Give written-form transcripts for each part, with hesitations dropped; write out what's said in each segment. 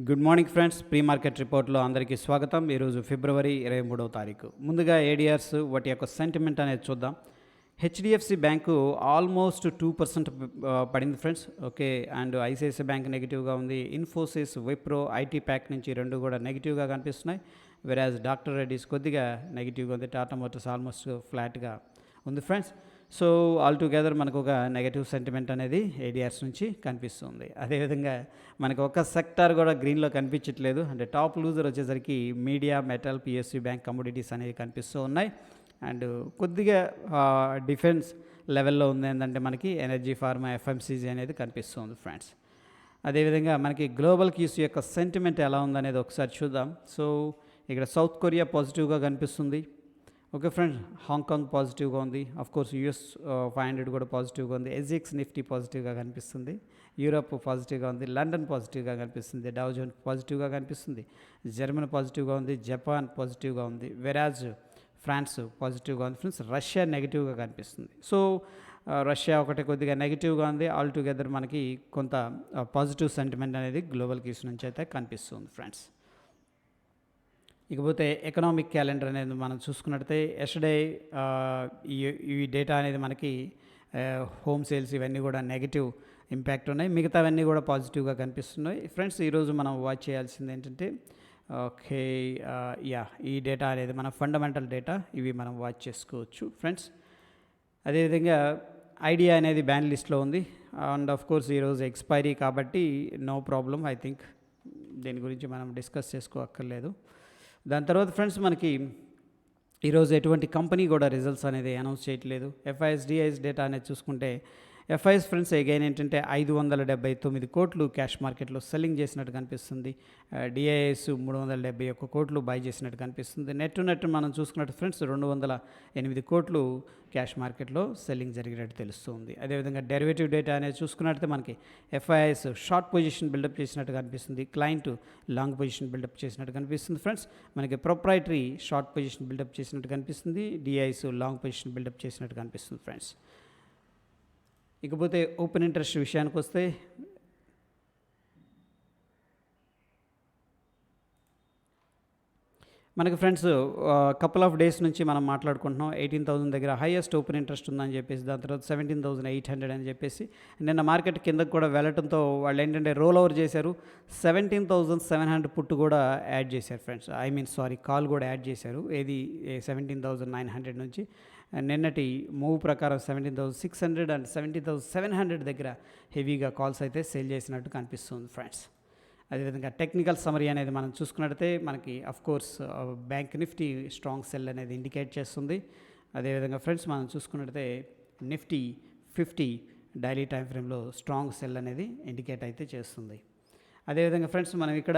Good morning friends, pre market రిపోర్ట్లో అందరికీ స్వాగతం. ఈరోజు ఫిబ్రవరి 23వ తారీఖు. ముందుగా ఏడిఆర్స్ వాటి యొక్క సెంటిమెంట్ అనేది చూద్దాం. హెచ్డిఎఫ్సి బ్యాంకు ఆల్మోస్ట్ 2% పడింది friends. Okay, and ICICI bank నెగిటివ్గా ఉంది. ఇన్ఫోసిస్, విప్రో, ఐటీ ప్యాక్ నుంచి రెండు కూడా నెగిటివ్గా కనిపిస్తున్నాయి. వెరాజ్ డాక్టర్ రెడ్డిస్ కొద్దిగా నెగిటివ్గా ఉంది. టాటా మోటార్స్ ఆల్మోస్ట్ ఫ్లాట్గా ఉంది ఫ్రెండ్స్. సో ఆల్ టుగెదర్ మనకు ఒక నెగటివ్ సెంటిమెంట్ అనేది ఏడిఆర్స్ నుంచి కనిపిస్తుంది. అదేవిధంగా మనకు ఒక సెక్టార్ కూడా గ్రీన్లో కనిపించట్లేదు. అంటే టాప్ లూజర్ వచ్చేసరికి media, metal, PSU bank, commodities అనేవి కనిపిస్తూ ఉన్నాయి. అండ్ కొద్దిగా డిఫెన్స్ లెవెల్లో ఉంది ఏంటంటే మనకి ఎనర్జీ, ఫార్మా, ఎఫ్ఎంసీజీ అనేది కనిపిస్తుంది ఫ్రెండ్స్. అదేవిధంగా మనకి గ్లోబల్ కీస్ యొక్క సెంటిమెంట్ ఎలా ఉందనేది ఒకసారి చూద్దాం. సో ఇక్కడ సౌత్ కొరియా పాజిటివ్గా కనిపిస్తుంది. ఓకే ఫ్రెండ్స్, హాంకాంగ్ పాజిటివ్గా ఉంది. కోర్స్ యూఎస్ 500 కూడా పాజిటివ్గా ఉంది. ఎస్జిఎక్స్ నిఫ్టీ పాజిటివ్గా కనిపిస్తుంది. యూరోప్ పాజిటివ్గా ఉంది. లండన్ పాజిటివ్గా కనిపిస్తుంది. డౌ జోన్స్ పాజిటివ్గా కనిపిస్తుంది. జర్మనీ పాజిటివ్గా ఉంది. జపాన్ పాజిటివ్గా ఉంది. వెరాజ్ ఫ్రాన్స్ పాజిటివ్గా ఉంది ఫ్రెండ్స్. రష్యా నెగిటివ్గా కనిపిస్తుంది. సో రష్యా ఒకటి కొద్దిగా నెగిటివ్గా ఉంది. ఆల్ టుగెదర్ మనకి కొంత పాజిటివ్ సెంటిమెంట్ అనేది గ్లోబల్ కీస్ నుంచి అయితే కనిపిస్తుంది ఫ్రెండ్స్. ఇకపోతే ఎకనామిక్ క్యాలెండర్ అనేది మనం చూసుకున్నట్టయితే ఎస్టర్డే ఈ డేటా అనేది మనకి హోమ్ సేల్స్ ఇవన్నీ కూడా నెగిటివ్ ఇంపాక్ట్ ఉన్నాయి. మిగతావన్నీ కూడా పాజిటివ్గా కనిపిస్తున్నాయి ఫ్రెండ్స్. ఈరోజు మనం వాచ్ చేయాల్సింది ఏంటంటే ఓకే ఈ డేటా అనేది మన ఫండమెంటల్ డేటా, ఇవి మనం వాచ్ చేసుకోవచ్చు ఫ్రెండ్స్. అదేవిధంగా ఐడియా అనేది బ్యాన్ లిస్ట్లో ఉంది. అండ్ కోర్స్ ఈరోజు ఎక్స్పైరీ కాబట్టి నో ప్రాబ్లం. ఐ థింక్ దీని గురించి మనం డిస్కస్ చేసుకోక్కర్లేదు. దాని తర్వాత ఫ్రెండ్స్ మనకి ఈరోజు ఎటువంటి కంపెనీ కూడా రిజల్ట్స్ అనేది అనౌన్స్ చేయట్లేదు. ఎఫ్ఐఎస్, డిఐఎస్ డేటా అనేది చూసుకుంటే ఎఫ్ఐఎస్ ఫ్రెండ్స్ అగైన్ ఏంటంటే 579 కోట్లు క్యాష్ మార్కెట్లో సెల్లింగ్ చేసినట్టు కనిపిస్తుంది. డిఐఎస్ 371 కోట్లు బై చేసినట్టు కనిపిస్తుంది. నెట్ మనం చూసుకున్నట్టు ఫ్రెండ్స్ 208 కోట్లు క్యాష్ మార్కెట్లో సెల్లింగ్ జరిగినట్టు తెలుస్తుంది. అదేవిధంగా డెరివేటివ్ డేటా అనేది చూసుకున్నట్టయితే మనకి ఎఫ్ఐఎస్ షార్ట్ పొజిషన్ బిల్డప్ చేసినట్టు కనిపిస్తుంది. క్లయింట్ లాంగ్ పొజిషన్ బిల్డప్ చేసినట్టు కనిపిస్తుంది ఫ్రెండ్స్. మనకి ప్రొప్రైటరీ షార్ట్ పొజిషన్ బిల్డప్ చేసినట్టు కనిపిస్తుంది. డిఐఎస్ లాంగ్ పొజిషన్ బిల్డప్ చేసినట్టు కనిపిస్తుంది ఫ్రెండ్స్. ఇకపోతే ఓపెన్ ఇంట్రెస్ట్ విషయానికి వస్తే మనకి ఫ్రెండ్స్ కపుల్ ఆఫ్ డేస్ నుంచి మనం మాట్లాడుకుంటున్నాం. 18,000 దగ్గర హైయెస్ట్ ఓపెన్ ఇంట్రెస్ట్ ఉందని చెప్పేసి, దాని తర్వాత 17,800 అని చెప్పేసి నిన్న మార్కెట్ కిందకు కూడా వెళ్ళటంతో వాళ్ళు ఏంటంటే రోల్ ఓవర్ చేశారు. 17,700 పుట్టు కూడా యాడ్ చేశారు ఫ్రెండ్స్. కాల్ కూడా యాడ్ చేశారు. ఏది 17,900 నుంచి నిన్నటి మూవ్ ప్రకారం 17,600 అండ్ 17,700 దగ్గర హెవీగా కాల్స్ అయితే సేల్ చేసినట్టు కనిపిస్తుంది ఫ్రెండ్స్. అదేవిధంగా టెక్నికల్ సమరీ అనేది మనం చూసుకున్నట్టయితే మనకి course bank Nifty strong cell అనేది ఇండికేట్ చేస్తుంది. అదేవిధంగా ఫ్రెండ్స్ మనం చూసుకున్నట్టయితే నిఫ్టీ 50 డైలీ టైం ఫ్రేమ్లో స్ట్రాంగ్ సెల్ అనేది ఇండికేట్ అయితే చేస్తుంది. అదేవిధంగా ఫ్రెండ్స్ మనం ఇక్కడ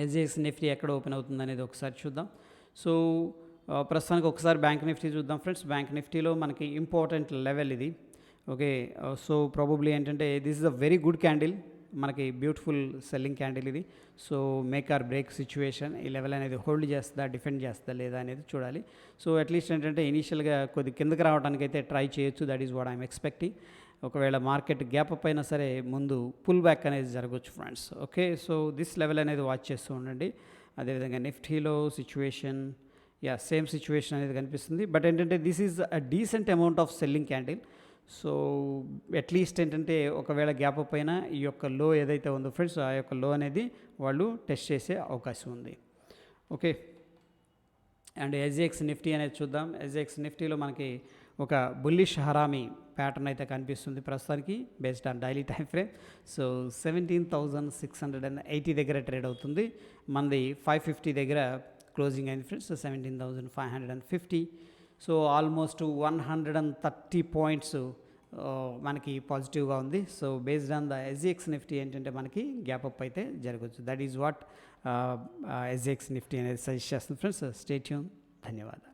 ఎస్జిఎక్స్ నిఫ్టీ ఎక్కడ ఓపెన్ అవుతుంది అనేది ఒకసారి చూద్దాం. సో ప్రస్తుతానికి ఒకసారి బ్యాంక్ నిఫ్టీ చూద్దాం ఫ్రెండ్స్. బ్యాంక్ నిఫ్టీలో మనకి ఇంపార్టెంట్ లెవెల్ ఇది. ఓకే, సో ప్రాబబ్లీ ఏంటంటే this is a very good candle, మనకి బ్యూటిఫుల్ సెల్లింగ్ క్యాండిల్ ఇది. So make or break situation. ఈ లెవెల్ అనేది హోల్డ్ చేస్తుందా, డిఫెండ్ చేస్తుందా లేదా అనేది చూడాలి. సో అట్లీస్ట్ ఏంటంటే ఇనీషియల్గా కొద్ది కిందకి రావడానికి అయితే ట్రై చేయొచ్చు. That is what I'm expecting. ఒకవేళ మార్కెట్ గ్యాప్ అప్ అయినా సరే ముందు పుల్ బ్యాక్ అనేది జరగవచ్చు friends. Okay, so this level అనేది వాచ్ చేస్తూ ఉండండి. అదేవిధంగా నిఫ్టీలో సిచ్యువేషన్ సేమ్ సిచ్యువేషన్ అనేది కనిపిస్తుంది. బట్ ఏంటంటే this is a decent amount of selling candle. So at least ఏంటంటే ఒకవేళ గ్యాప్ అప్ అయినా ఈ యొక్క లో ఏదైతే ఉందో ఫ్రెండ్స్, ఆ యొక్క లో అనేది వాళ్ళు టెస్ట్ చేసే అవకాశం ఉంది. ఓకే, అండ్ ఎస్జిఎక్స్ నిఫ్టీ అనేది చూద్దాం. ఎస్జిఎక్స్ నిఫ్టీలో మనకి ఒక బుల్లిష్ హరామీ ప్యాటర్న్ అయితే కనిపిస్తుంది ప్రస్తుతానికి based on daily time frame. So 17,680 దగ్గర ట్రేడ్ అవుతుంది. మనది 550 దగ్గర క్లోజింగ్ అయింది ఫ్రెండ్స్. 17,550. సో ఆల్మోస్ట్ 130 పాయింట్స్ మనకి పాజిటివ్గా ఉంది. So based on the SGX Nifty ఏంటంటే మనకి గ్యాప్ అప్ అయితే జరగవచ్చు. That is what SGX Nifty అనేది సజెస్ట్ చేస్తుంది ఫ్రెండ్స్. Stay tune. ధన్యవాదాలు.